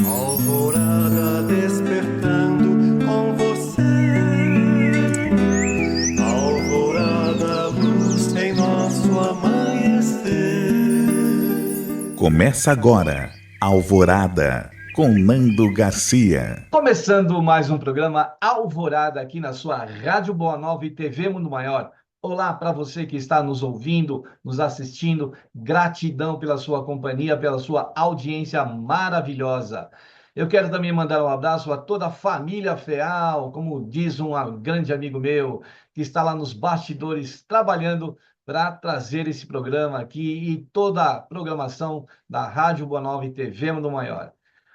Alvorada despertando com você. Alvorada, luz em nosso amanhecer. Começa agora, Alvorada, com Nando Garcia. Começando mais um programa Alvorada aqui na sua Rádio Boa Nova e TV Mundo Maior. Olá para você que está nos ouvindo, nos assistindo. Gratidão pela sua companhia, pela sua audiência maravilhosa. Eu quero também mandar um abraço a toda a família Feal, como diz um grande amigo meu, que está lá nos bastidores trabalhando para trazer esse programa aqui e toda a programação da Rádio Boa Nova e TV Mundo Maior.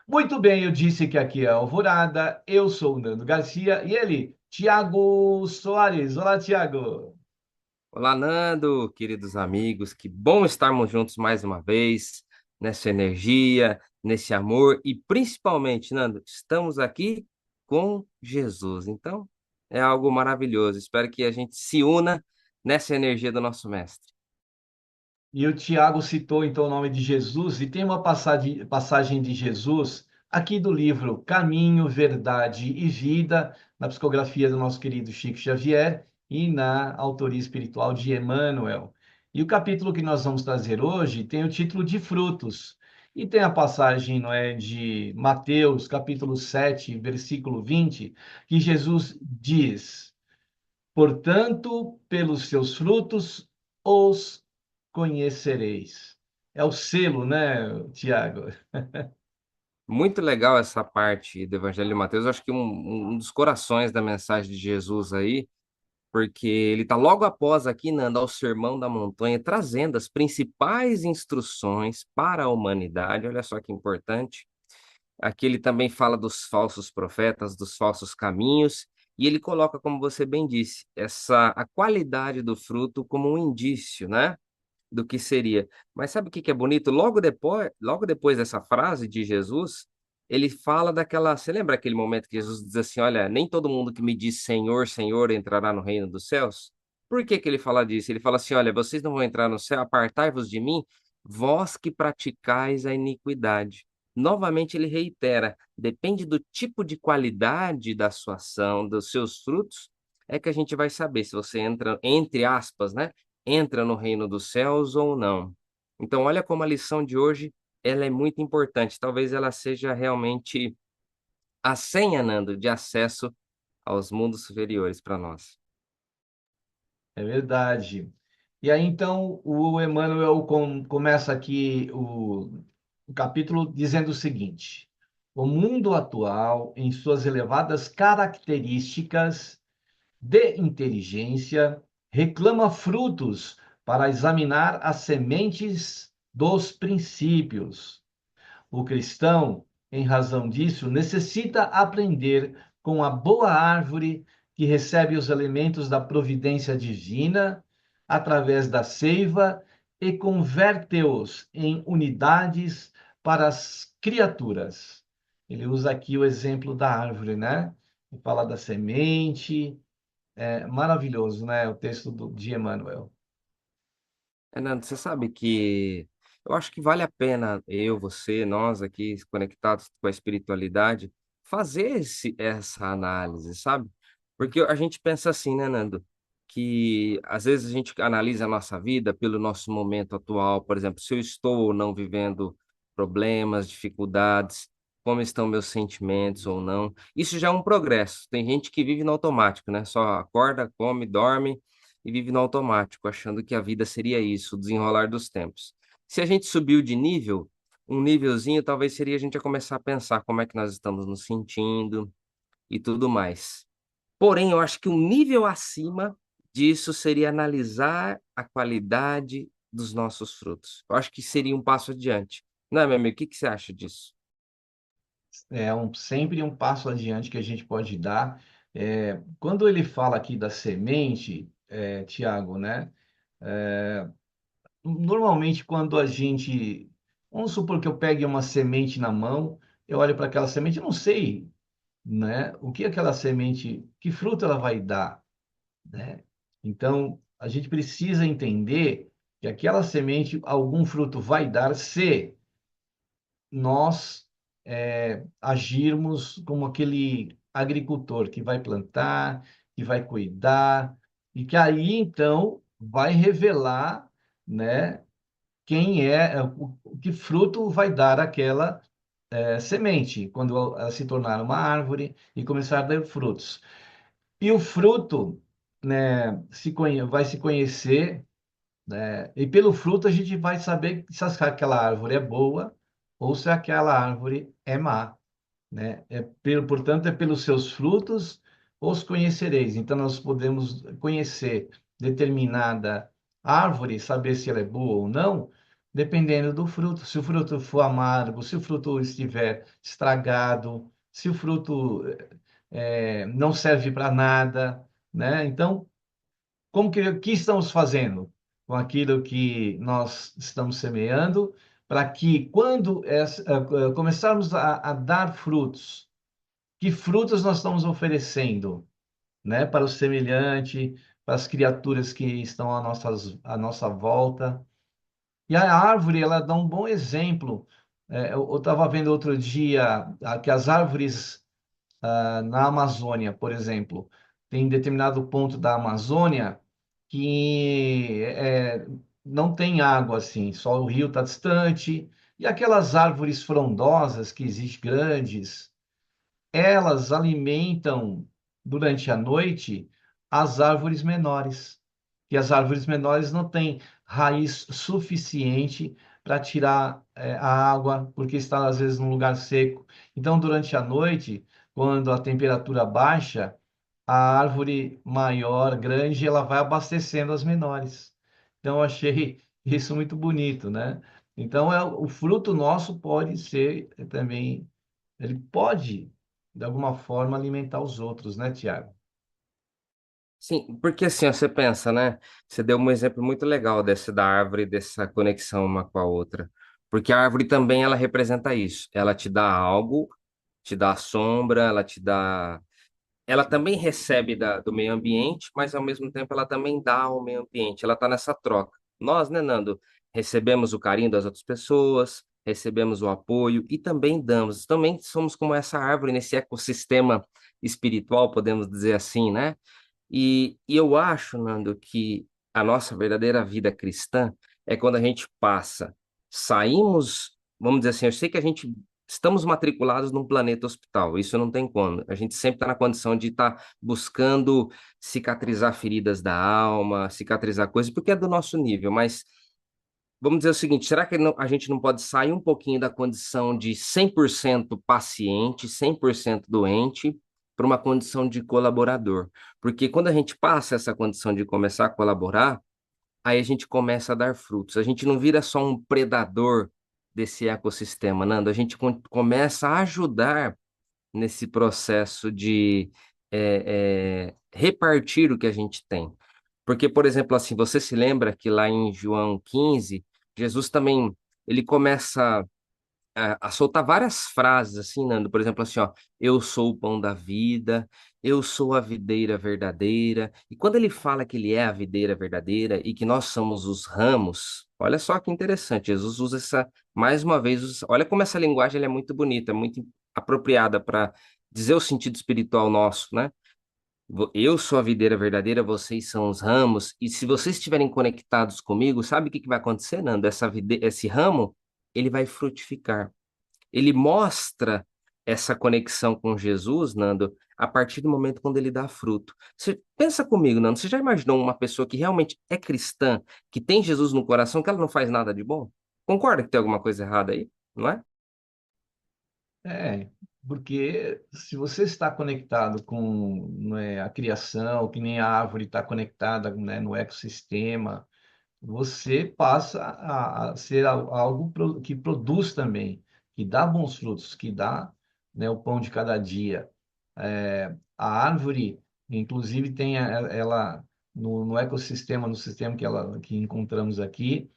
Muito bem, eu disse que aqui é Alvorada, eu sou o Nando Garcia e ele, Tiago Soares. Olá, Tiago. Olá, Nando, queridos amigos, que bom estarmos juntos mais uma vez, nessa energia, nesse amor e principalmente, Nando, estamos aqui com Jesus. Então, é algo maravilhoso. Espero que a gente se una nessa energia do nosso Mestre. E o Tiago citou então o nome de Jesus e tem uma passagem de Jesus aqui do livro Caminho, Verdade e Vida, na psicografia do nosso querido Chico Xavier e na autoria espiritual de Emmanuel. E o capítulo que nós vamos trazer hoje tem o título de Frutos. E tem a passagem, não é, de Mateus, capítulo 7, versículo 20, que Jesus diz: Portanto, pelos seus frutos os conhecereis. É o selo, né, Tiago? Muito legal essa parte do Evangelho de Mateus. Eu acho que um dos corações da mensagem de Jesus aí, porque ele está logo após aqui, Nando, ao Sermão da Montanha, trazendo as principais instruções para a humanidade. Olha só que importante. Aqui ele também fala dos falsos profetas, dos falsos caminhos, e ele coloca, como você bem disse, a qualidade do fruto como um indício, né, do que seria. Mas sabe o que que é bonito? Logo depois dessa frase de Jesus, ele fala daquela. Você lembra aquele momento que Jesus diz assim: Olha, nem todo mundo que me diz Senhor, Senhor entrará no reino dos céus? Por que que ele fala disso? Ele fala assim: Olha, vocês não vão entrar no céu, apartai-vos de mim, vós que praticais a iniquidade. Novamente ele reitera: depende do tipo de qualidade da sua ação, dos seus frutos, é que a gente vai saber se você entra, entre aspas, né? Entra no reino dos céus ou não. Então, olha como a lição de hoje, ela é muito importante. Talvez ela seja realmente a senha, Nando, de acesso aos mundos superiores para nós. É verdade. E aí, então, o Emmanuel começa aqui o capítulo dizendo o seguinte: o mundo atual, em suas elevadas características de inteligência, reclama frutos para examinar as sementes dos princípios. O cristão, em razão disso, necessita aprender com a boa árvore que recebe os elementos da providência divina através da seiva e converte-os em unidades para as criaturas. Ele usa aqui o exemplo da árvore, né? Ele fala da semente. É maravilhoso, né? O texto de Emmanuel. Nando, você sabe que eu acho que vale a pena eu, você, nós aqui conectados com a espiritualidade, fazer essa análise, sabe? Porque a gente pensa assim, né, Nando? Que às vezes a gente analisa a nossa vida pelo nosso momento atual, por exemplo, se eu estou ou não vivendo problemas, dificuldades, como estão meus sentimentos ou não. Isso já é um progresso. Tem gente que vive no automático, né? Só acorda, come, dorme e vive no automático, achando que a vida seria isso, o desenrolar dos tempos. Se a gente subiu de nível, um nívelzinho, talvez seria a gente a começar a pensar como é que nós estamos nos sentindo e tudo mais. Porém, eu acho que um nível acima disso seria analisar a qualidade dos nossos frutos. Eu acho que seria um passo adiante. Não é, meu amigo? O que que você acha disso? Sempre um passo adiante que a gente pode dar. Quando ele fala aqui da semente, Tiago, né? Normalmente, quando a gente. Vamos supor que eu pegue uma semente na mão, eu olho para aquela semente, eu não sei, né? O que aquela semente, que fruto ela vai dar, né? Então, a gente precisa entender que aquela semente, algum fruto vai dar se nós agirmos como aquele agricultor que vai plantar, que vai cuidar, e que aí então vai revelar, né, quem que fruto vai dar aquela semente, quando ela se tornar uma árvore e começar a dar frutos. E o fruto, né, vai se conhecer, né, e pelo fruto a gente vai saber se aquela árvore é boa ou se aquela árvore é má, né? Portanto, é pelos seus frutos os conhecereis. Então, nós podemos conhecer determinada árvore, saber se ela é boa ou não, dependendo do fruto. Se o fruto for amargo, se o fruto estiver estragado, se o fruto não serve para nada, né? Então, que estamos fazendo com aquilo que nós estamos semeando, para que quando começarmos a dar frutos, que frutos nós estamos oferecendo, né, para o semelhante, para as criaturas que estão à nossa volta. E a árvore, ela dá um bom exemplo. Eu estava vendo outro dia que as árvores na Amazônia, por exemplo, tem determinado ponto da Amazônia que não tem água assim, só o rio está distante, e aquelas árvores frondosas que existem grandes, elas alimentam durante a noite as árvores menores. E as árvores menores não têm raiz suficiente para tirar a água, porque está às vezes num lugar seco. Então, durante a noite, quando a temperatura baixa, a árvore maior, grande, ela vai abastecendo as menores. Então, eu achei isso muito bonito, né? Então, o fruto nosso pode ser também, ele pode, de alguma forma, alimentar os outros, né, Tiago? Sim, porque assim, ó, você pensa, né? Você deu um exemplo muito legal desse da árvore, dessa conexão uma com a outra. Porque a árvore também ela representa isso. Ela te dá algo, te dá a sombra, ela te dá. Ela também recebe do meio ambiente, mas ao mesmo tempo ela também dá ao meio ambiente. Ela está nessa troca. Nós, né, Nando, recebemos o carinho das outras pessoas, recebemos o apoio e também damos. Também somos como essa árvore nesse ecossistema espiritual, podemos dizer assim, né? E eu acho, Nando, que a nossa verdadeira vida cristã é quando a gente passa, saímos, vamos dizer assim, eu sei que a gente estamos matriculados num planeta hospital, isso não tem como. A gente sempre está na condição de estar buscando cicatrizar feridas da alma, cicatrizar coisas, porque é do nosso nível, mas vamos dizer o seguinte, será que a gente não pode sair um pouquinho da condição de 100% paciente, 100% doente, para uma condição de colaborador? Porque quando a gente passa essa condição de começar a colaborar, aí a gente começa a dar frutos. A gente não vira só um predador desse ecossistema, Nando. A gente começa a ajudar nesse processo de repartir o que a gente tem. Porque, por exemplo, assim, você se lembra que lá em João 15, Jesus também, ele começa a soltar várias frases, assim, Nando, por exemplo, assim, ó, eu sou o pão da vida, eu sou a videira verdadeira, e quando ele fala que ele é a videira verdadeira e que nós somos os ramos, olha só que interessante, Jesus usa mais uma vez, olha como essa linguagem ela é muito bonita, muito apropriada para dizer o sentido espiritual nosso, né? Eu sou a videira verdadeira, vocês são os ramos, e se vocês estiverem conectados comigo, sabe o que que vai acontecer, Nando? Esse ramo, ele vai frutificar. Ele mostra essa conexão com Jesus, Nando, a partir do momento quando ele dá fruto. Você pensa comigo, Nando, você já imaginou uma pessoa que realmente é cristã, que tem Jesus no coração, que ela não faz nada de bom? Concorda que tem alguma coisa errada aí, não é? É, porque se você está conectado com, né, a criação, que nem a árvore está conectada, né, no ecossistema, você passa a ser algo que produz também, que dá bons frutos, que dá, né, o pão de cada dia. A árvore, inclusive, tem ela no ecossistema, no sistema que encontramos aqui,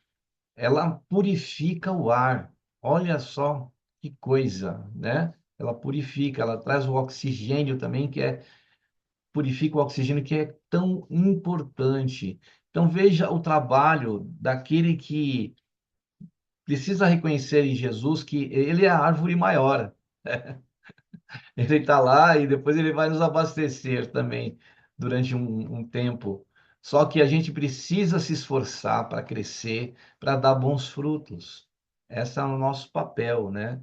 ela purifica o ar. Olha só que coisa, né? Ela purifica, ela traz o oxigênio também, purifica o oxigênio que é tão importante. Então veja o trabalho daquele que precisa reconhecer em Jesus que ele é a árvore maior. Ele está lá e depois ele vai nos abastecer também durante um tempo. Só que a gente precisa se esforçar para crescer, para dar bons frutos. Esse é o nosso papel, né?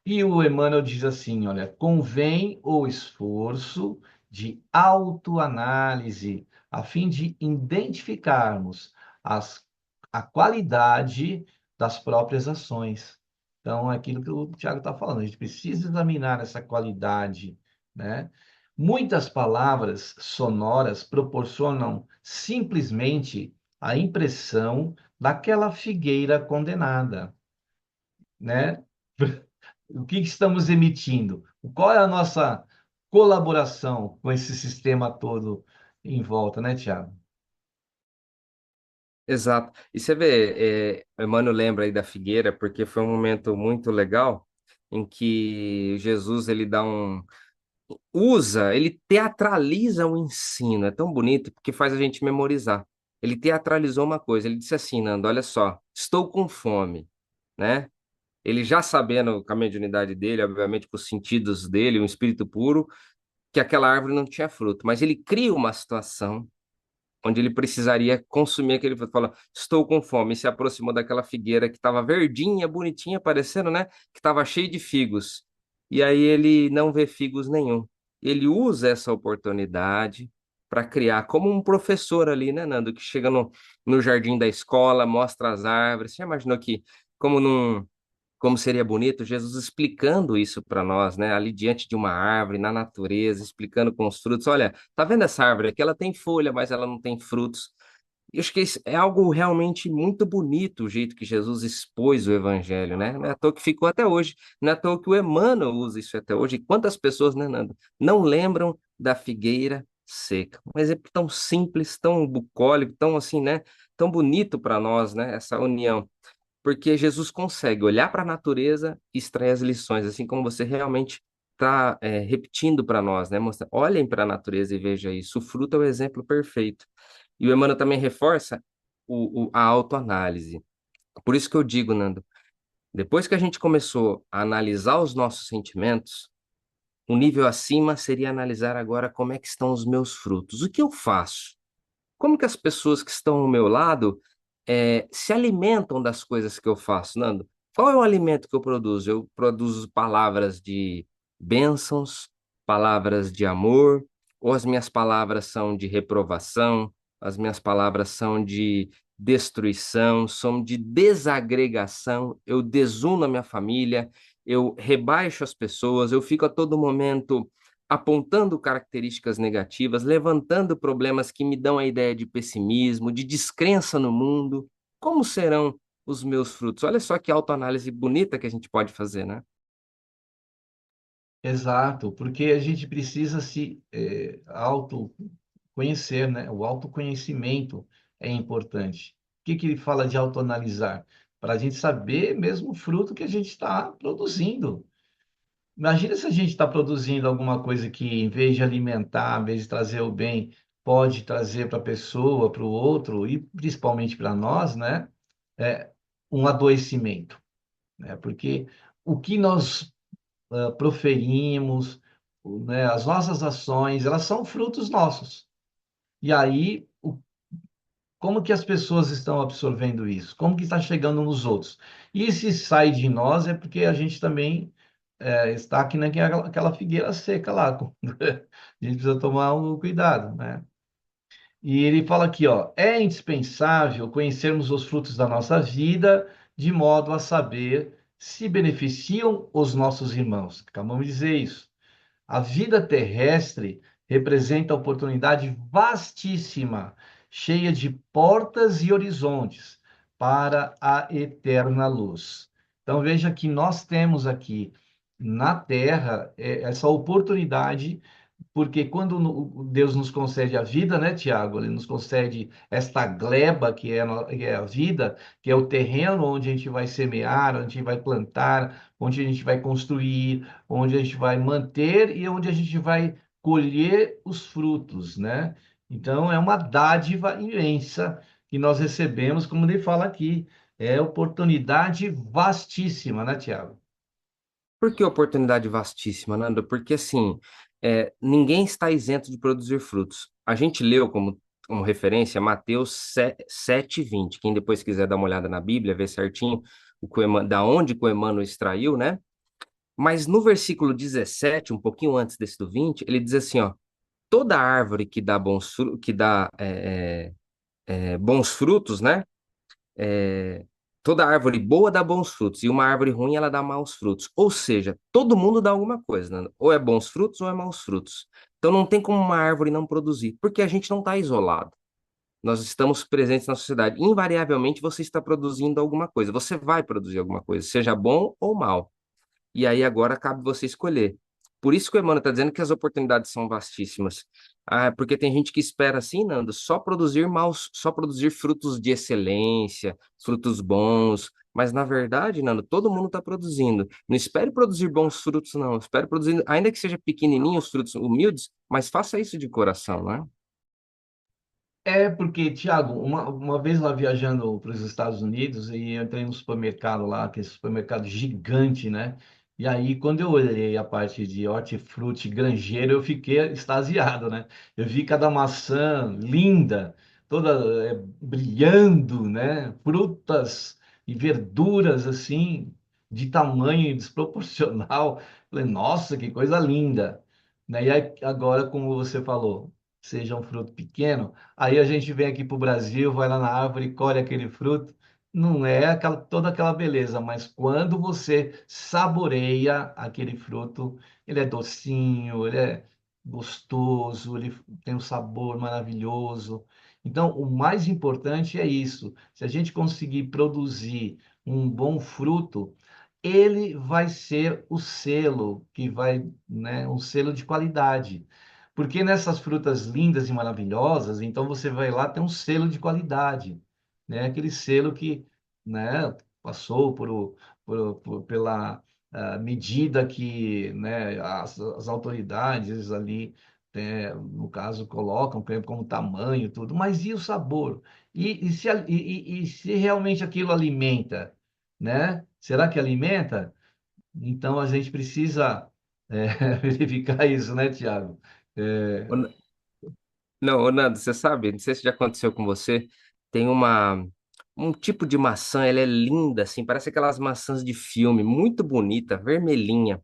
E o Emmanuel diz assim, olha, convém o esforço de autoanálise, a fim de identificarmos as, a qualidade das próprias ações. Então, é aquilo que o Tiago está falando, a gente precisa examinar essa qualidade, né? Muitas palavras sonoras proporcionam simplesmente a impressão daquela figueira condenada, né? O que que estamos emitindo? Qual é a nossa colaboração com esse sistema todo em volta, né, Tiago? Exato. E você vê, o Emmanuel lembra aí da figueira, porque foi um momento muito legal em que Jesus ele dá ele teatraliza o ensino. É tão bonito porque faz a gente memorizar. Ele teatralizou uma coisa. Ele disse assim, Nando, olha só, estou com fome, né? Ele já sabendo com a mediunidade dele, obviamente com os sentidos dele, um espírito puro, que aquela árvore não tinha fruto, mas ele cria uma situação onde ele precisaria consumir aquele fruto. Fala, estou com fome, e se aproximou daquela figueira que estava verdinha, bonitinha, parecendo, né? Que estava cheia de figos. E aí ele não vê figos nenhum. Ele usa essa oportunidade para criar, como um professor ali, né, Nando, que chega no jardim da escola, mostra as árvores. Você já imaginou que, como num como seria bonito Jesus explicando isso para nós, né? Ali diante de uma árvore, na natureza, explicando com os frutos. Olha, tá vendo essa árvore aqui? Ela tem folha, mas ela não tem frutos. Eu acho que isso é algo realmente muito bonito, o jeito que Jesus expôs o evangelho, né? Não é à toa que ficou até hoje. Não é à toa que o Emmanuel usa isso até hoje. E quantas pessoas, né, Nando, não lembram da figueira seca? Um exemplo tão simples, tão bucólico, tão assim, né? Tão bonito para nós, né? Essa união porque Jesus consegue olhar para a natureza e extrair as lições, assim como você realmente está repetindo para nós, né? Olhem para a natureza e veja isso. O fruto é o exemplo perfeito. E o Emmanuel também reforça a autoanálise. Por isso que eu digo, Nando, depois que a gente começou a analisar os nossos sentimentos, o nível acima seria analisar agora como é que estão os meus frutos. O que eu faço? Como que as pessoas que estão ao meu lado se alimentam das coisas que eu faço, Nando? Qual é o alimento que eu produzo? Eu produzo palavras de bênçãos, palavras de amor, ou as minhas palavras são de reprovação, as minhas palavras são de destruição, são de desagregação, eu desuno a minha família, eu rebaixo as pessoas, eu fico a todo momento apontando características negativas, levantando problemas que me dão a ideia de pessimismo, de descrença no mundo. Como serão os meus frutos? Olha só que autoanálise bonita que a gente pode fazer, né? Exato, porque a gente precisa se autoconhecer, né? O autoconhecimento é importante. O que que ele fala de autoanalisar? Para a gente saber mesmo o fruto que a gente está produzindo. Imagina se a gente está produzindo alguma coisa que, em vez de alimentar, em vez de trazer o bem, pode trazer para a pessoa, para o outro e principalmente para nós, né? É um adoecimento, né? Porque o que nós proferimos, né, as nossas ações, elas são frutos nossos. E aí, como que as pessoas estão absorvendo isso? Como que está chegando nos outros? E se sai de nós é porque a gente também está aqui naquela figueira seca lá. A gente precisa tomar um cuidado, né? E ele fala aqui, ó, é indispensável conhecermos os frutos da nossa vida, de modo a saber se beneficiam os nossos irmãos. Acabamos de dizer isso. A vida terrestre representa oportunidade vastíssima, cheia de portas e horizontes para a eterna luz. Então veja que nós temos aqui na Terra essa oportunidade porque quando Deus nos concede a vida, né, Tiago? Ele nos concede esta gleba que é a vida, que é o terreno onde a gente vai semear, onde a gente vai plantar, onde a gente vai construir, onde a gente vai manter e onde a gente vai colher os frutos, né? Então é uma dádiva imensa que nós recebemos, como ele fala aqui, é oportunidade vastíssima, né, Tiago? Por que oportunidade vastíssima, Nando? Porque assim, ninguém está isento de produzir frutos. A gente leu como referência Mateus 7:20. Quem depois quiser dar uma olhada na Bíblia, ver certinho da onde que o Emmanuel extraiu, né? Mas no versículo 17, um pouquinho antes desse do 20, ele diz assim, ó, toda árvore que dá bons frutos, né? é, Toda árvore boa dá bons frutos, e uma árvore ruim ela dá maus frutos. Ou seja, todo mundo dá alguma coisa, né? Ou é bons frutos ou é maus frutos. Então não tem como uma árvore não produzir, porque a gente não está isolado. Nós estamos presentes na sociedade. Invariavelmente você está produzindo alguma coisa. Você vai produzir alguma coisa, seja bom ou mal. E aí agora cabe você escolher. Por isso que o Emmanuel está dizendo que as oportunidades são vastíssimas. Ah, porque tem gente que espera assim, Nando, só produzir frutos de excelência, frutos bons. Mas na verdade, Nando, todo mundo está produzindo. Não espere produzir bons frutos, não. Espere produzir, ainda que seja pequenininhos, frutos humildes, mas faça isso de coração, né? É porque, Tiago, uma vez lá viajando para os Estados Unidos, e eu entrei no supermercado lá, aquele supermercado gigante, né? E aí, quando eu olhei a parte de hortifruti granjeiro, eu fiquei extasiado, né? Eu vi cada maçã linda, toda brilhando, né? Frutas e verduras, assim, de tamanho desproporcional. Falei, nossa, que coisa linda! Né? E aí, agora, como você falou, seja um fruto pequeno. Aí a gente vem aqui para o Brasil, vai lá na árvore, colhe aquele fruto. Não é toda aquela beleza, mas quando você saboreia aquele fruto, ele é docinho, ele é gostoso, ele tem um sabor maravilhoso. Então, o mais importante é isso. Se a gente conseguir produzir um bom fruto, ele vai ser o selo que vai, né, um selo de qualidade. Porque nessas frutas lindas e maravilhosas, então você vai lá ter um selo de qualidade, né? Aquele selo que, né, passou pela medida que, né, as autoridades ali, no caso, colocam como tamanho, tudo. Mas e o sabor? E se realmente aquilo alimenta, né? Será que alimenta? Então a gente precisa verificar isso, né, Tiago? Ô, Não, ô, Nando, você sabe, não sei se já aconteceu com você, tem um tipo de maçã, ela é linda, assim, parece aquelas maçãs de filme, muito bonita, vermelhinha.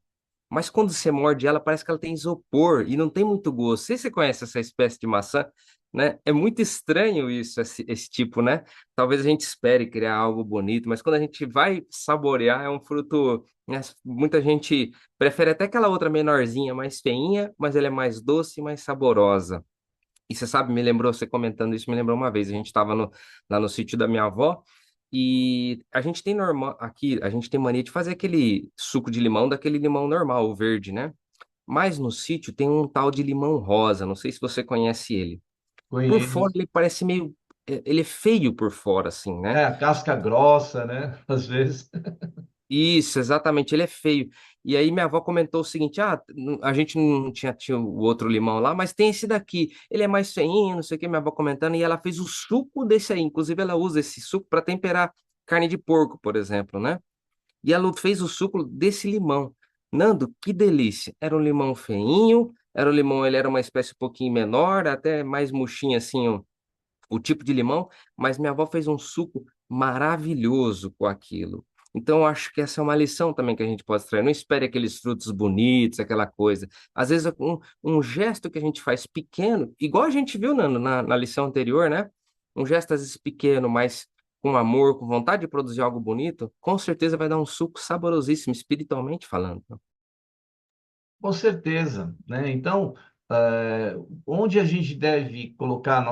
Mas quando você morde ela, parece que ela tem isopor e não tem muito gosto. Não sei se você conhece essa espécie de maçã, né? É muito estranho isso, esse tipo, né? Talvez a gente espere criar algo bonito, mas quando a gente vai saborear, é um fruto, né? Muita gente prefere até aquela outra menorzinha, mais feinha, mas ela é mais doce e mais saborosa. E você sabe, me lembrou, você comentando isso, me lembrou uma vez, a gente estava lá no sítio da minha avó, e a gente tem aqui, a gente tem mania de fazer aquele suco de limão daquele limão normal, o verde, né? Mas no sítio tem um tal de limão rosa, não sei se você conhece ele. Por fora Conheço. ele parece meio, ele é feio por fora, assim, né? É, a casca grossa, né? Às vezes. Isso, exatamente, ele é feio. E aí minha avó comentou o seguinte: a gente não tinha o outro limão lá, mas tem esse daqui. Ele é mais feinho, não sei o que, minha avó comentando, e ela fez o suco desse aí. Inclusive, ela usa esse suco para temperar carne de porco, por exemplo, né? E ela fez o suco desse limão. Nando, que delícia! Era um limão feinho, era um limão, ele era uma espécie um pouquinho menor, até mais murchinho assim, o tipo de limão, mas minha avó fez um suco maravilhoso com aquilo. Então, eu acho que essa é uma lição também que a gente pode extrair. Não espere aqueles frutos bonitos, aquela coisa. Às vezes, um gesto que a gente faz pequeno, igual a gente viu na lição anterior, né? Um gesto, às vezes, pequeno, mas com amor, com vontade de produzir algo bonito, com certeza vai dar um suco saborosíssimo, espiritualmente falando. Com certeza, né? Então, onde a gente deve colocar a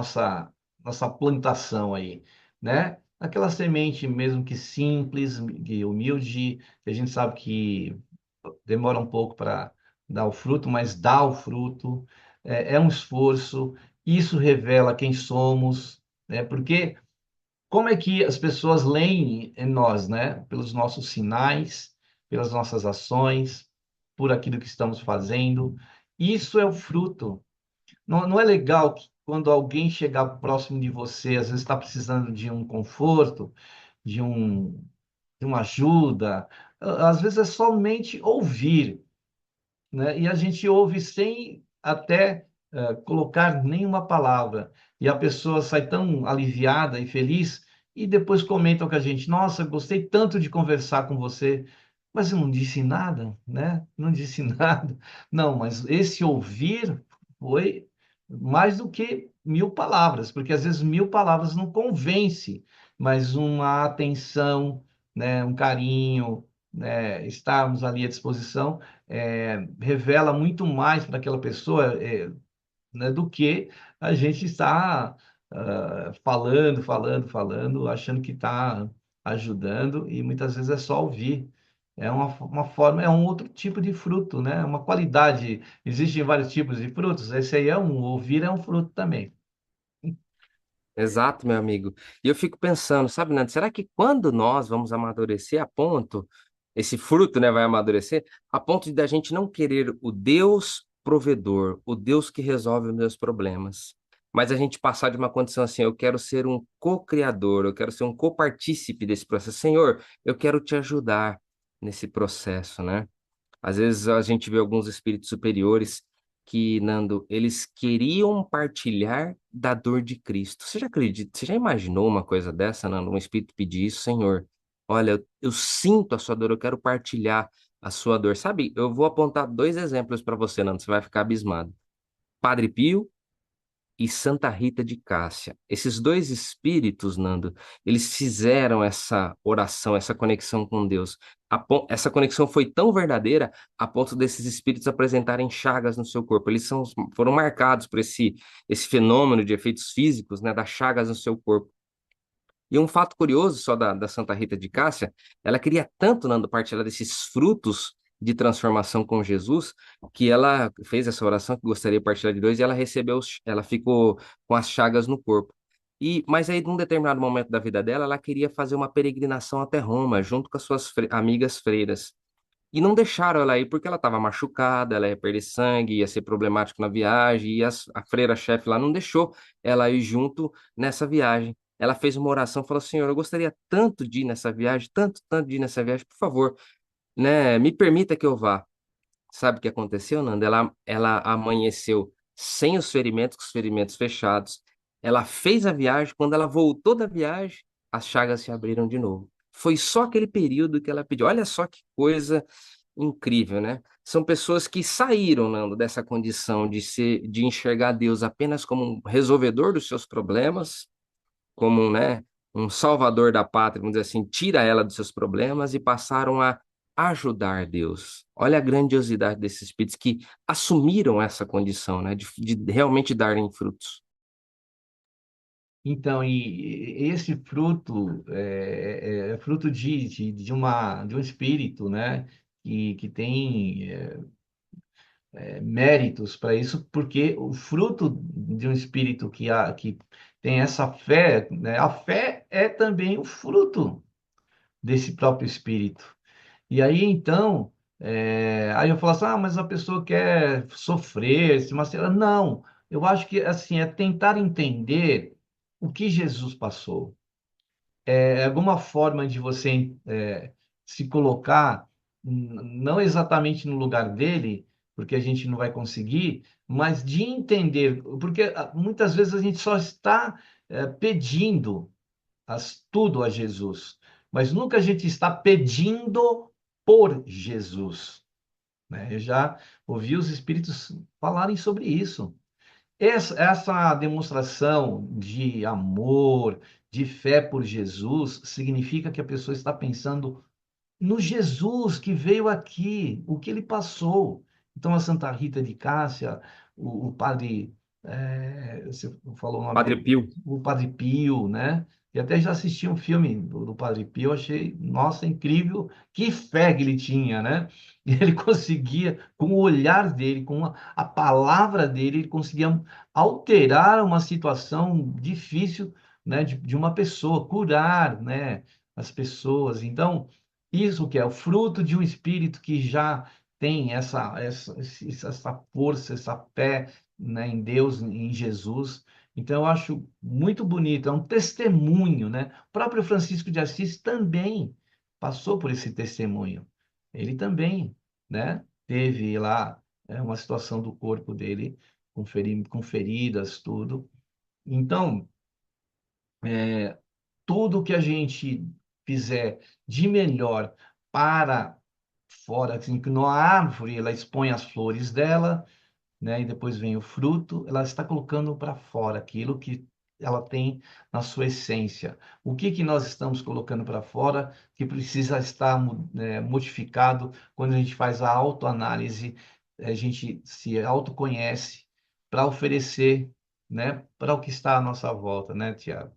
nossa plantação aí, né? Aquela semente mesmo que simples, que humilde, que a gente sabe que demora um pouco para dar o fruto, mas dá o fruto, é um esforço, isso revela quem somos, né? Porque como é que as pessoas leem em nós, né? Pelos nossos sinais, pelas nossas ações, por aquilo que estamos fazendo. Isso é o fruto. Não é legal que quando alguém chegar próximo de você, às vezes está precisando de um conforto, de um de uma ajuda. Às vezes é somente ouvir, né? E a gente ouve sem até colocar nenhuma palavra. E a pessoa sai tão aliviada e feliz e depois comentam com a gente: Nossa, gostei tanto de conversar com você, mas eu não disse nada, né? Não disse nada. Não, mas esse ouvir foi mais do que 1000 palavras, porque às vezes 1000 palavras não convence, mas uma atenção, né? Um carinho, né? Estarmos ali à disposição revela muito mais para aquela pessoa, né, do que a gente está falando, achando que está ajudando, e muitas vezes é só ouvir. É uma forma, é um outro tipo de fruto, né? Uma qualidade. Existem vários tipos de frutos, esse aí é um, ouvir é um fruto também. Exato, meu amigo. E eu fico pensando, sabe, Nando, será que quando nós vamos amadurecer a ponto, esse fruto, né, vai amadurecer, a ponto de a gente não querer o Deus provedor, o Deus que resolve os meus problemas, mas a gente passar de uma condição assim, eu quero ser um co-criador, eu quero ser um copartícipe desse processo. Senhor, eu quero te ajudar nesse processo, né? Às vezes a gente vê alguns espíritos superiores que, Nando, eles queriam partilhar da dor de Cristo. Você já acredita? Você já imaginou uma coisa dessa, Nando? Um espírito pedir isso, Senhor? Olha, eu sinto a sua dor, eu quero partilhar a sua dor. Sabe, eu vou apontar dois exemplos para você, Nando, você vai ficar abismado. Padre Pio e Santa Rita de Cássia. Esses dois espíritos, Nando, eles fizeram essa oração, essa conexão com Deus. Essa conexão foi tão verdadeira a ponto desses espíritos apresentarem chagas no seu corpo. Foram marcados por esse fenômeno de efeitos físicos, né, das chagas no seu corpo. E um fato curioso só da Santa Rita de Cássia, ela queria tanto, Nando, partilhar desses frutos de transformação com Jesus, que ela fez essa oração que gostaria de partilhar de dois, e ela recebeu, ela ficou com as chagas no corpo. Mas aí, num determinado momento da vida dela, ela queria fazer uma peregrinação até Roma, junto com as suas amigas freiras. E não deixaram ela ir porque ela estava machucada, ela ia perder sangue, ia ser problemático na viagem, e a freira-chefe lá não deixou ela ir junto nessa viagem. Ela fez uma oração, falou: Senhor, eu gostaria tanto de ir nessa viagem, tanto, tanto de ir nessa viagem, por favor, né, me permita que eu vá. Sabe o que aconteceu, Nanda? Ela amanheceu sem os ferimentos, com os ferimentos fechados. Ela fez a viagem, quando ela voltou da viagem, as chagas se abriram de novo. Foi só aquele período que ela pediu. Olha só que coisa incrível, né? São pessoas que saíram, Nando, dessa condição de enxergar Deus apenas como um resolvedor dos seus problemas, como, né, um salvador da pátria, vamos dizer assim, tira ela dos seus problemas e passaram a ajudar Deus. Olha a grandiosidade desses espíritos que assumiram essa condição, né, de realmente darem frutos. Então, e esse fruto é fruto de um espírito, né? Que tem méritos para isso, porque o fruto de um espírito que tem essa fé, né? A fé é também o fruto desse próprio espírito. E aí, então, aí eu falo assim, mas a pessoa quer sofrer, se macerar. Não, eu acho que, assim, é tentar entender o que Jesus passou. É alguma forma de você se colocar, não exatamente no lugar dele, porque a gente não vai conseguir, mas de entender, porque muitas vezes a gente só está pedindo tudo a Jesus, mas nunca a gente está pedindo por Jesus, né? Eu já ouvi os espíritos falarem sobre isso. Essa demonstração de amor, de fé por Jesus, significa que a pessoa está pensando no Jesus que veio aqui, o que ele passou. Então, a Santa Rita de Cássia, o padre, você falou o nome Padre dele, Pio. o Padre Pio, né? E até já assisti um filme do Padre Pio, achei, nossa, incrível, que fé que ele tinha, né? E ele conseguia, com o olhar dele, com a palavra dele, ele conseguia alterar uma situação difícil, né, de uma pessoa, curar, né, as pessoas. Então, isso que é o fruto de um espírito que já tem essa força, essa fé, né, em Deus, em Jesus. Então, eu acho muito bonito, é um testemunho, né? O próprio Francisco de Assis também passou por esse testemunho. Ele também, né, teve lá uma situação do corpo dele com feridas, tudo. Então, tudo que a gente fizer de melhor para fora, assim, que na árvore ela expõe as flores dela, né? E depois vem o fruto, ela está colocando para fora aquilo que ela tem na sua essência. O que que nós estamos colocando para fora que precisa estar modificado quando a gente faz a autoanálise, a gente se autoconhece para oferecer, né, para o que está à nossa volta, né, Tiago?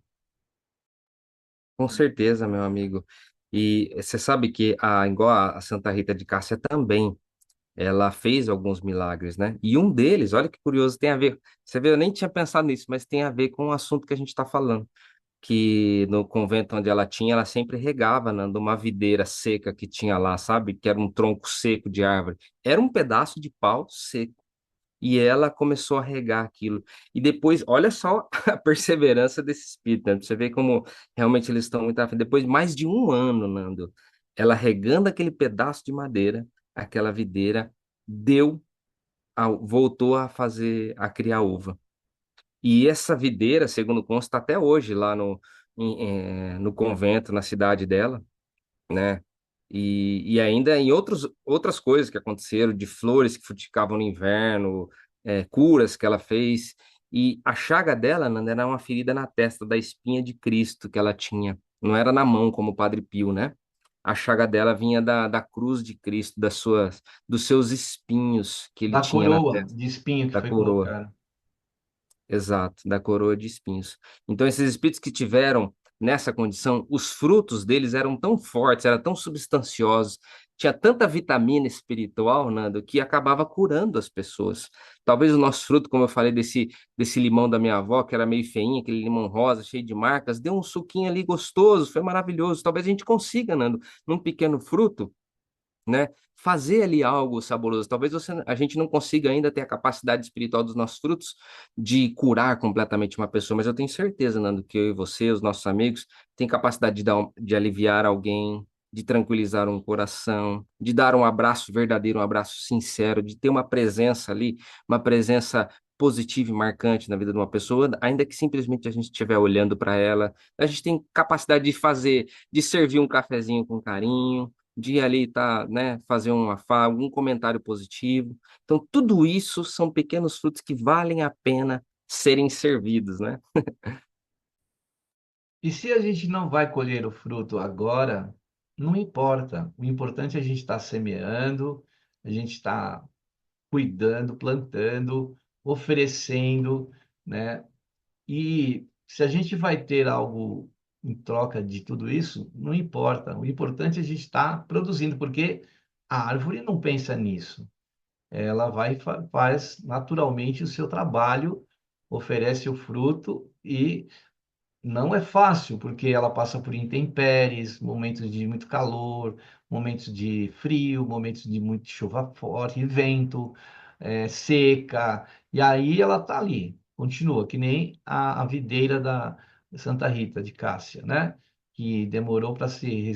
Com certeza, meu amigo. E você sabe que igual a Santa Rita de Cássia também, ela fez alguns milagres, né? E um deles, olha que curioso, tem a ver. Você vê, eu nem tinha pensado nisso, mas tem a ver com o assunto que a gente está falando. Que no convento onde ela tinha, ela sempre regava, né, numa videira seca que tinha lá, sabe? Que era um tronco seco de árvore. Era um pedaço de pau seco. E ela começou a regar aquilo. E depois, olha só a perseverança desse espírito, né? Você vê como realmente eles estão muito à frente. Depois de mais de um ano, Nando, ela regando aquele pedaço de madeira, aquela videira, voltou a fazer, a criar uva. E essa videira, segundo consta, até hoje lá no convento, na cidade dela, né? E ainda em outras coisas que aconteceram, de flores que frutificavam no inverno, curas que ela fez. E a chaga dela, Nanda, era uma ferida na testa da espinha de Cristo que ela tinha. Não era na mão, como o Padre Pio, né? A chaga dela vinha da cruz de Cristo, dos seus espinhos que ele Da tinha na coroa testa, de espinho que da foi coroa. colocada. Exato, da coroa de espinhos. Então, esses espíritos que tiveram nessa condição, os frutos deles eram tão fortes, eram tão substanciosos, tinha tanta vitamina espiritual, Nando, que acabava curando as pessoas. Talvez o nosso fruto, como eu falei desse limão da minha avó, que era meio feinho, aquele limão rosa, cheio de marcas, deu um suquinho ali gostoso, foi maravilhoso. Talvez a gente consiga, Nando, num pequeno fruto, né? Fazer ali algo saboroso. Talvez a gente não consiga ainda ter a capacidade espiritual dos nossos frutos de curar completamente uma pessoa, mas eu tenho certeza, Nando, que eu e você, os nossos amigos, têm capacidade de aliviar alguém, de tranquilizar um coração, de dar um abraço verdadeiro, um abraço sincero, de ter uma presença ali, uma presença positiva e marcante na vida de uma pessoa, ainda que simplesmente a gente estiver olhando para ela. A gente tem capacidade de fazer, de servir um cafezinho com carinho, de ali tá, né, fazer um afago, um comentário positivo. Então, tudo isso são pequenos frutos que valem a pena serem servidos, né? E se a gente não vai colher o fruto agora, não importa. O importante é a gente estar semeando, a gente estar cuidando, plantando, oferecendo, né? E se a gente vai ter algo em troca de tudo isso, não importa. O importante é a gente estar produzindo, porque a árvore não pensa nisso. Ela vai e faz naturalmente o seu trabalho, oferece o fruto e não é fácil, porque ela passa por intempéries, momentos de muito calor, momentos de frio, momentos de muita chuva forte, vento, seca. E aí ela está ali, continua, que nem a videira da Santa Rita de Cássia, né? Que demorou para se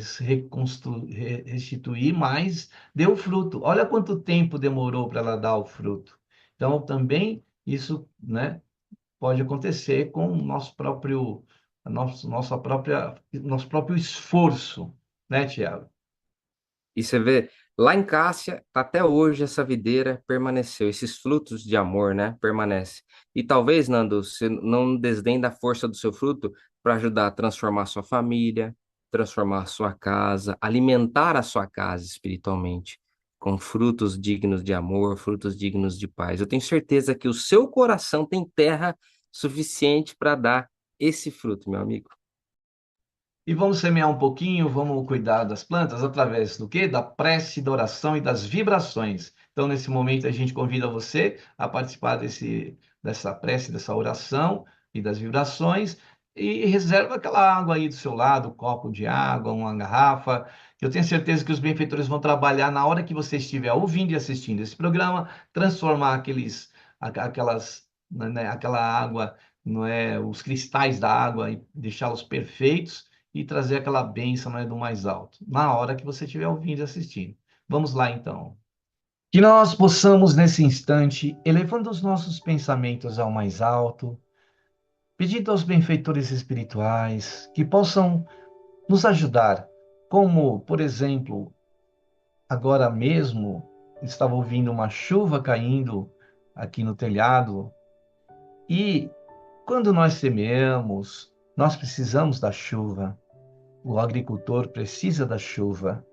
restituir, mas deu fruto. Olha quanto tempo demorou para ela dar o fruto. Então, também isso, né? Pode acontecer com o nosso próprio esforço, né, Tiago? E você vê, lá em Cássia, até hoje essa videira permaneceu, esses frutos de amor, né, permanecem. E talvez, Nando, você não desdém da força do seu fruto para ajudar a transformar a sua família, transformar a sua casa, alimentar a sua casa espiritualmente, com frutos dignos de amor, frutos dignos de paz. Eu tenho certeza que o seu coração tem terra suficiente para dar esse fruto, meu amigo. E vamos semear um pouquinho, vamos cuidar das plantas através do quê? Da prece, da oração e das vibrações. Então, nesse momento, a gente convida você a participar dessa prece, dessa oração e das vibrações, e reserva aquela água aí do seu lado, um copo de água, uma garrafa. Eu tenho certeza que os benfeitores vão trabalhar na hora que você estiver ouvindo e assistindo esse programa, transformar aquela água, não é, os cristais da água e deixá-los perfeitos e trazer aquela bênção, né, do mais alto, na hora que você estiver ouvindo e assistindo. Vamos lá, então. Que nós possamos, nesse instante, elevando os nossos pensamentos ao mais alto, pedindo aos benfeitores espirituais que possam nos ajudar, como, por exemplo, agora mesmo estava ouvindo uma chuva caindo aqui no telhado, e quando nós semeamos, nós precisamos da chuva. O agricultor precisa da chuva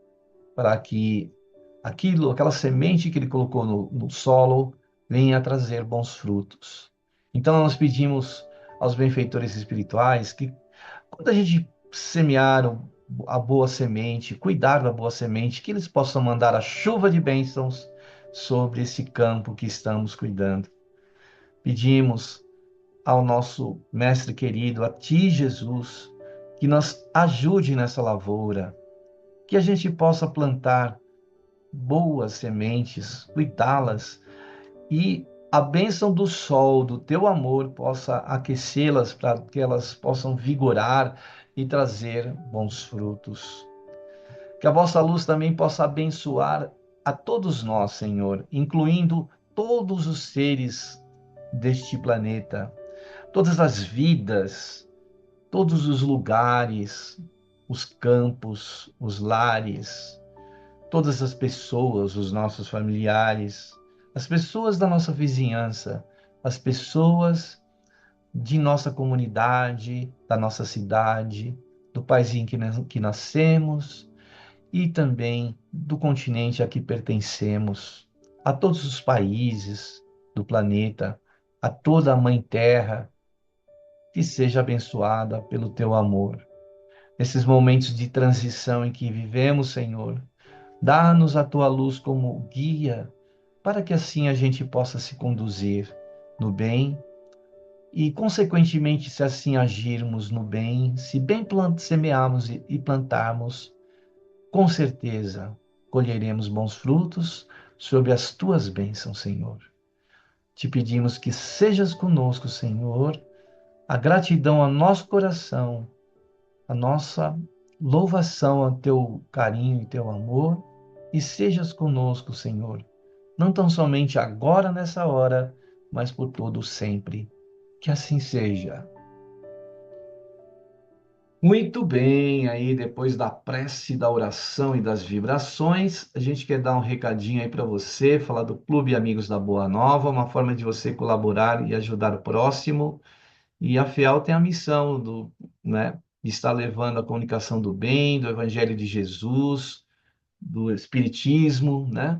para que aquela semente que ele colocou no solo venha a trazer bons frutos. Então nós pedimos aos benfeitores espirituais que quando a gente semear a boa semente, cuidar da boa semente, que eles possam mandar a chuva de bênçãos sobre esse campo que estamos cuidando. Pedimos ao nosso Mestre querido, a Ti, Jesus, que nos ajude nessa lavoura, que a gente possa plantar boas sementes, cuidá-las e a bênção do sol, do Teu amor, possa aquecê-las para que elas possam vigorar e trazer bons frutos. Que a vossa luz também possa abençoar a todos nós, Senhor, incluindo todos os seres deste planeta, todas as vidas, todos os lugares, os campos, os lares, todas as pessoas, os nossos familiares, as pessoas da nossa vizinhança, as pessoas de nossa comunidade, da nossa cidade, do país em que nascemos e também do continente a que pertencemos, a todos os países do planeta, a toda a Mãe Terra, que seja abençoada pelo teu amor. Nesses momentos de transição em que vivemos, Senhor, dá-nos a tua luz como guia, para que assim a gente possa se conduzir no bem e, consequentemente, se assim agirmos no bem, se bem semearmos e plantarmos, com certeza colheremos bons frutos sob as tuas bênçãos, Senhor. Te pedimos que sejas conosco, Senhor, a gratidão ao nosso coração, a nossa louvação ao teu carinho e teu amor, e sejas conosco, Senhor, não tão somente agora nessa hora, mas por todo sempre. Que assim seja. Muito bem, aí depois da prece, da oração e das vibrações, a gente quer dar um recadinho aí para você, falar do Clube Amigos da Boa Nova, uma forma de você colaborar e ajudar o próximo. E a FEAL tem a missão né, de estar levando a comunicação do bem, do Evangelho de Jesus, do Espiritismo, né?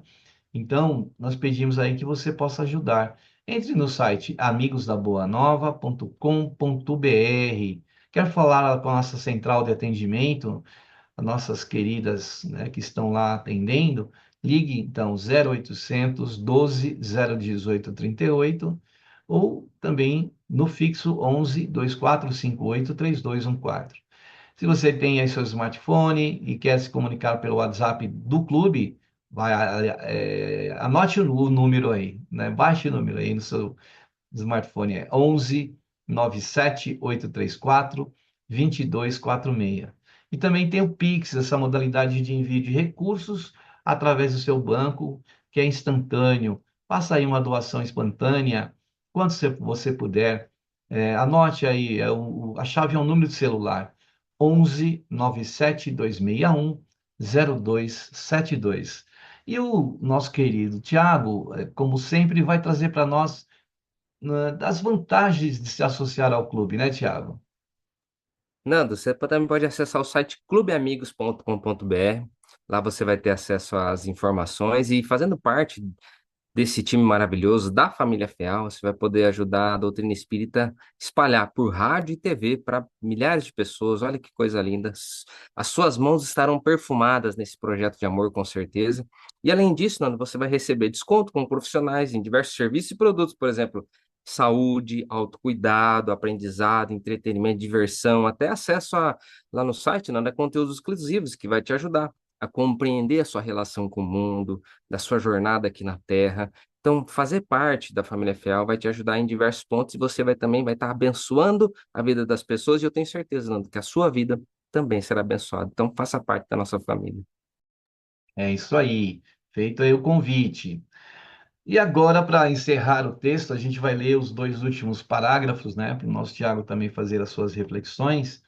Então, nós pedimos aí que você possa ajudar. Entre no site amigosdaboanova.com.br. Quer falar com a nossa central de atendimento, as nossas queridas, né, que estão lá atendendo? Ligue então 0800 12 018 38 ou também no fixo 11 2458 3214. Se você tem aí seu smartphone e quer se comunicar pelo WhatsApp do clube, anote o número aí, né? Baixe o número aí no seu smartphone, é 11 97 834 2246. E também tem o Pix, essa modalidade de envio de recursos através do seu banco, que é instantâneo. Faça aí uma doação espontânea, quando você puder. Anote aí, a chave é um número de celular, 11 97 261 0272. E o nosso querido Tiago, como sempre, vai trazer para nós, né, das vantagens de se associar ao clube, né, Tiago? Nando, você também pode acessar o site clubeamigos.com.br. Lá você vai ter acesso às informações e fazendo parte desse time maravilhoso da família Feal, você vai poder ajudar a doutrina espírita a espalhar por rádio e TV para milhares de pessoas. Olha que coisa linda. As suas mãos estarão perfumadas nesse projeto de amor, com certeza. E além disso, Nando, você vai receber desconto com profissionais em diversos serviços e produtos, por exemplo, saúde, autocuidado, aprendizado, entretenimento, diversão, até acesso lá no site, Nando, a conteúdos exclusivos que vai te ajudar a compreender a sua relação com o mundo, da sua jornada aqui na Terra. Então, fazer parte da família Fiel vai te ajudar em diversos pontos e você também vai estar abençoando a vida das pessoas. E eu tenho certeza, Nando, que a sua vida também será abençoado. Então, faça parte da nossa família. É isso aí. Feito aí o convite. E agora, para encerrar o texto, a gente vai ler os dois últimos parágrafos, né? Para o nosso Tiago também fazer as suas reflexões.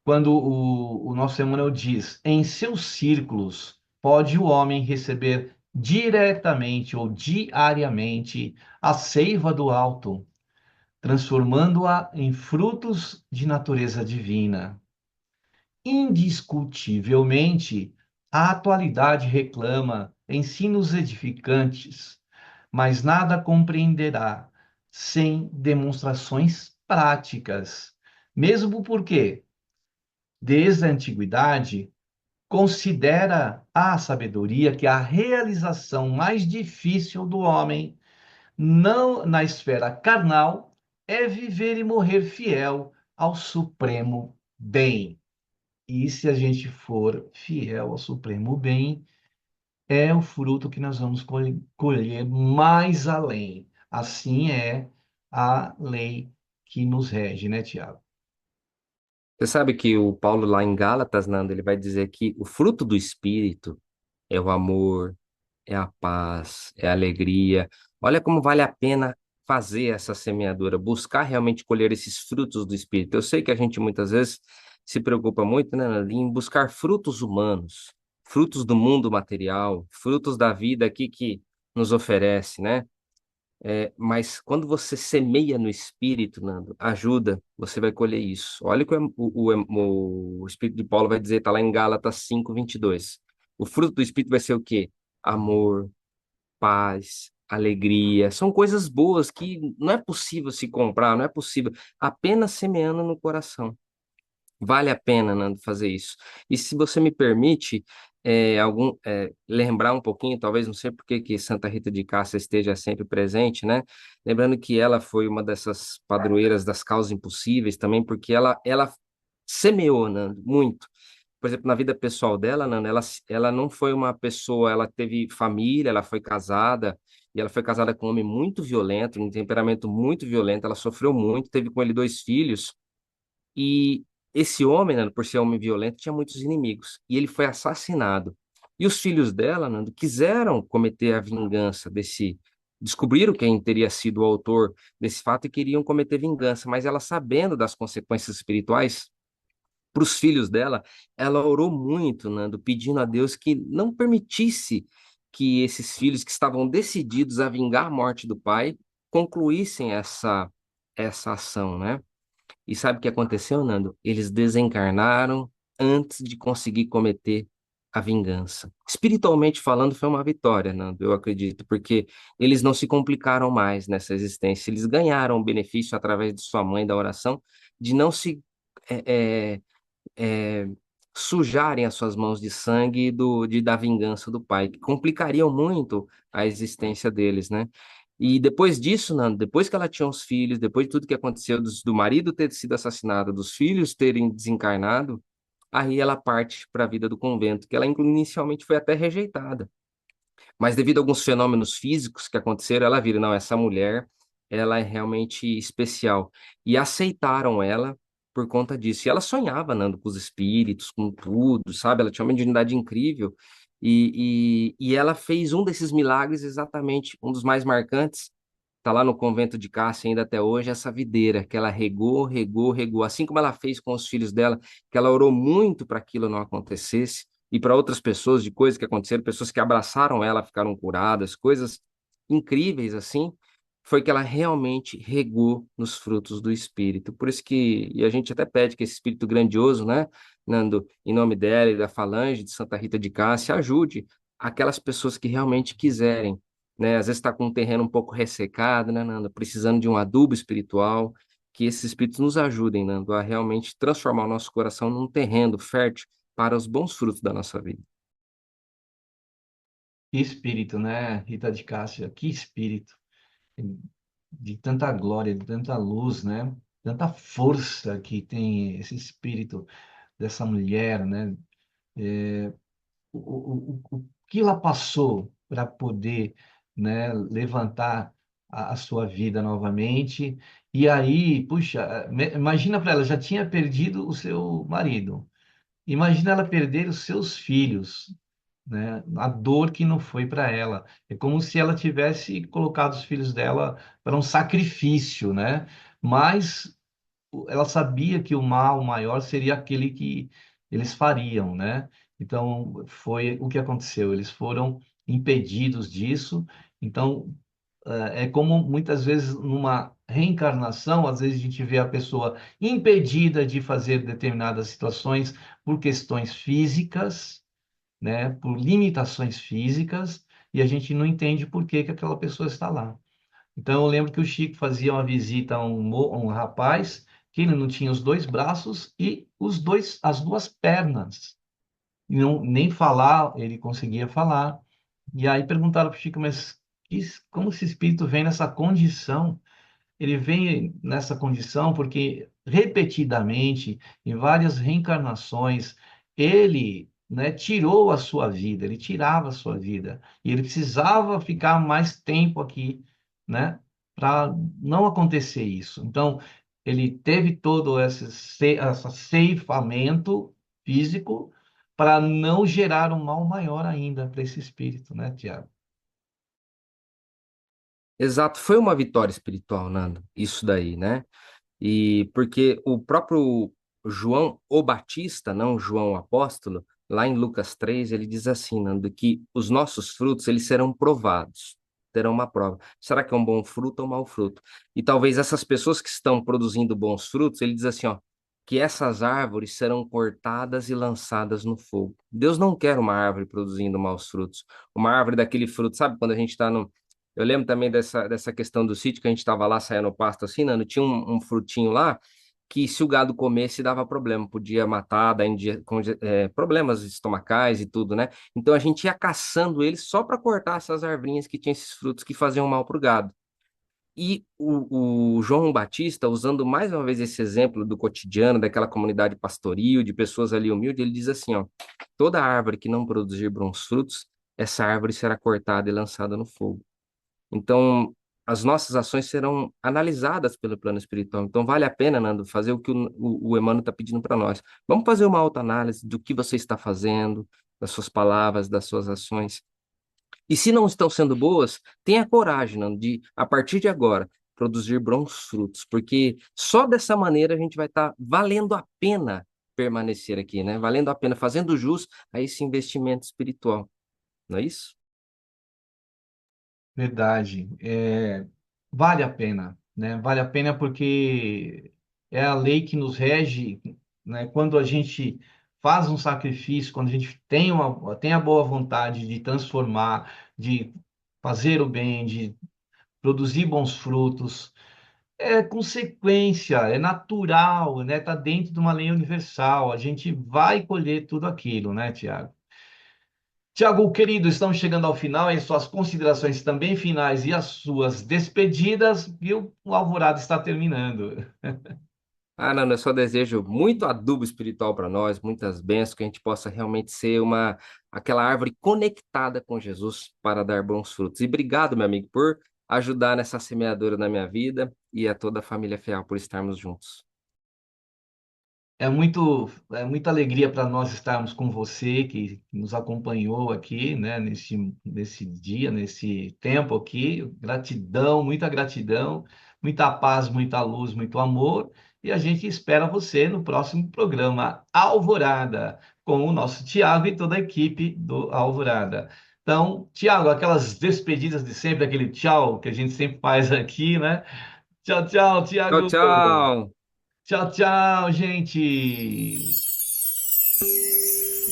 Quando o nosso Emmanuel diz: em seus círculos pode o homem receber diretamente ou diariamente a seiva do alto, transformando-a em frutos de natureza divina. Indiscutivelmente, a atualidade reclama ensinos edificantes, mas nada compreenderá sem demonstrações práticas. Mesmo porque, desde a antiguidade, considera a sabedoria que a realização mais difícil do homem, não na esfera carnal, é viver e morrer fiel ao supremo bem. E se a gente for fiel ao supremo bem, é o fruto que nós vamos colher mais além. Assim é a lei que nos rege, né, Tiago? Você sabe que o Paulo lá em Gálatas, Nando, ele vai dizer que o fruto do Espírito é o amor, é a paz, é a alegria. Olha como vale a pena fazer essa semeadura, buscar realmente colher esses frutos do Espírito. Eu sei que a gente muitas vezes se preocupa muito, né, em buscar frutos humanos, frutos do mundo material, frutos da vida aqui que nos oferece, né? Mas quando você semeia no Espírito, Nando, ajuda, você vai colher isso. Olha o que o Espírito de Paulo vai dizer, está lá em Gálatas 5:22. O fruto do Espírito vai ser o quê? Amor, paz, alegria. São coisas boas que não é possível se comprar, não é possível. Apenas semeando no coração. Vale a pena, Nando, fazer isso. E se você me permite, lembrar um pouquinho, talvez não sei por que que Santa Rita de Cássia esteja sempre presente, né? Lembrando que ela foi uma dessas padroeiras das causas impossíveis também, porque ela semeou, Nando, muito. Por exemplo, na vida pessoal dela, Nando, ela não foi uma pessoa, ela teve família, ela foi casada, e ela foi casada com um homem muito violento, um temperamento muito violento, ela sofreu muito, teve com ele 2 filhos, e esse homem, Nando, por ser homem violento, tinha muitos inimigos. E ele foi assassinado. E os filhos dela, Nando, quiseram cometer a vingança desse. Descobriram quem teria sido o autor desse fato e queriam cometer vingança. Mas ela, sabendo das consequências espirituais, para os filhos dela, ela orou muito, Nando, pedindo a Deus que não permitisse que esses filhos que estavam decididos a vingar a morte do pai concluíssem essa ação, né? E sabe o que aconteceu, Nando? Eles desencarnaram antes de conseguir cometer a vingança. Espiritualmente falando, foi uma vitória, Nando, eu acredito, porque eles não se complicaram mais nessa existência. Eles ganharam o benefício através de sua mãe, da oração, de não se é, é, é, sujarem as suas mãos de sangue da vingança do pai, que complicariam muito a existência deles, né? E depois disso, Nando, depois que ela tinha os filhos, depois de tudo que aconteceu, do marido ter sido assassinado, dos filhos terem desencarnado, aí ela parte para a vida do convento, que ela inicialmente foi até rejeitada. Mas devido a alguns fenômenos físicos que aconteceram, ela vira, não, essa mulher, ela é realmente especial. E aceitaram ela por conta disso. E ela sonhava, Nando, com os espíritos, com tudo, sabe? Ela tinha uma mediunidade incrível. E ela fez um desses milagres, exatamente um dos mais marcantes. Está lá no convento de Cássia ainda até hoje, essa videira que ela regou, regou, regou. Assim como ela fez com os filhos dela, que ela orou muito para aquilo não acontecesse, e para outras pessoas, de coisas que aconteceram, pessoas que abraçaram ela, ficaram curadas, coisas incríveis assim, foi que ela realmente regou nos frutos do Espírito. Por isso que, e a gente até pede que esse Espírito grandioso, né, Nando, em nome dela e da Falange de Santa Rita de Cássia, ajude aquelas pessoas que realmente quiserem, né? Às vezes está com um terreno um pouco ressecado, né, Nando? Precisando de um adubo espiritual, que esses espíritos nos ajudem, Nando, a realmente transformar o nosso coração num terreno fértil para os bons frutos da nossa vida. Que espírito, né, Rita de Cássia? Que espírito de tanta glória, de tanta luz, né? Tanta força que tem esse espírito dessa mulher, né? O que ela passou para poder, né, levantar a sua vida novamente. E aí, puxa, imagina para ela, já tinha perdido o seu marido. Imagina ela perder os seus filhos, né? A dor que não foi para ela. É como se ela tivesse colocado os filhos dela para um sacrifício, né? Mas ela sabia que o mal maior seria aquele que eles fariam, né? Então, foi o que aconteceu. Eles foram impedidos disso. Então, é como muitas vezes numa reencarnação, às vezes a gente vê a pessoa impedida de fazer determinadas situações por questões físicas, né? Por limitações físicas, e a gente não entende por que que aquela pessoa está lá. Então, eu lembro que o Chico fazia uma visita a um rapaz que ele não tinha os dois braços e as duas pernas. E não, nem falar ele conseguia falar. E aí perguntaram para o Chico, mas como esse espírito vem nessa condição? Ele vem nessa condição porque repetidamente, em várias reencarnações, ele, né, tirou a sua vida, ele tirava a sua vida, e ele precisava ficar mais tempo aqui, né, para não acontecer isso. Então, ele teve todo esse ceifamento físico para não gerar um mal maior ainda para esse espírito, né, Tiago? Exato, foi uma vitória espiritual, Nando, isso daí, né? E porque o próprio João o Batista, não João o Apóstolo, lá em Lucas 3, ele diz assim, Nando, que os nossos frutos, eles serão provados, terão uma prova. Será que é um bom fruto ou um mau fruto? E talvez essas pessoas que estão produzindo bons frutos, ele diz assim, ó, que essas árvores serão cortadas e lançadas no fogo. Deus não quer uma árvore produzindo maus frutos. Uma árvore daquele fruto, sabe quando a gente está no... Eu lembro também dessa questão do sítio, que a gente estava lá saindo o pasto assim, Nando, tinha um frutinho lá que se o gado comesse dava problema, podia matar, dar problemas estomacais e tudo, né? Então a gente ia caçando eles só para cortar essas arvinhas que tinham esses frutos que faziam mal para o gado. E o João Batista, usando mais uma vez esse exemplo do cotidiano, daquela comunidade pastoril, de pessoas ali humildes, ele diz assim, ó, toda árvore que não produzir bons frutos, essa árvore será cortada e lançada no fogo. Então, as nossas ações serão analisadas pelo plano espiritual. Então, vale a pena, Nando, fazer o que o Emmanuel está pedindo para nós. Vamos fazer uma autoanálise do que você está fazendo, das suas palavras, das suas ações. E se não estão sendo boas, tenha coragem, Nando, de, a partir de agora, produzir bons frutos, porque só dessa maneira a gente vai estar valendo a pena permanecer aqui, né? Valendo a pena, fazendo jus a esse investimento espiritual. Não é isso? Verdade. Vale a pena, né? Vale a pena porque é a lei que nos rege, né? Quando a gente faz um sacrifício, quando a gente tem a boa vontade de transformar, de fazer o bem, de produzir bons frutos, é consequência, é natural, né? Tá dentro de uma lei universal. A gente vai colher tudo aquilo, né, Tiago? Tiago, querido, estamos chegando ao final, e suas considerações também finais e as suas despedidas, e o Alvorada está terminando. Ah, não, eu só desejo muito adubo espiritual para nós, muitas bênçãos, que a gente possa realmente ser aquela árvore conectada com Jesus para dar bons frutos. E obrigado, meu amigo, por ajudar nessa semeadura na minha vida e a toda a família fiel por estarmos juntos. É muita alegria para nós estarmos com você, que nos acompanhou aqui, né, nesse dia, nesse tempo aqui. Gratidão, muita paz, muita luz, muito amor. E a gente espera você no próximo programa Alvorada, com o nosso Tiago e toda a equipe do Alvorada. Então, Tiago, aquelas despedidas de sempre, aquele tchau que a gente sempre faz aqui, né? Tchau, tchau, Tchau, Tiago. tchau! Tchau, tchau, gente.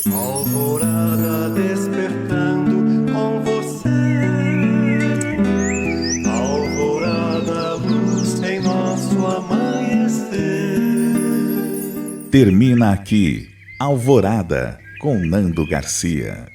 Alvorada despertando com você. Alvorada, luz em nosso amanhecer. Termina aqui Alvorada com Nando Garcia.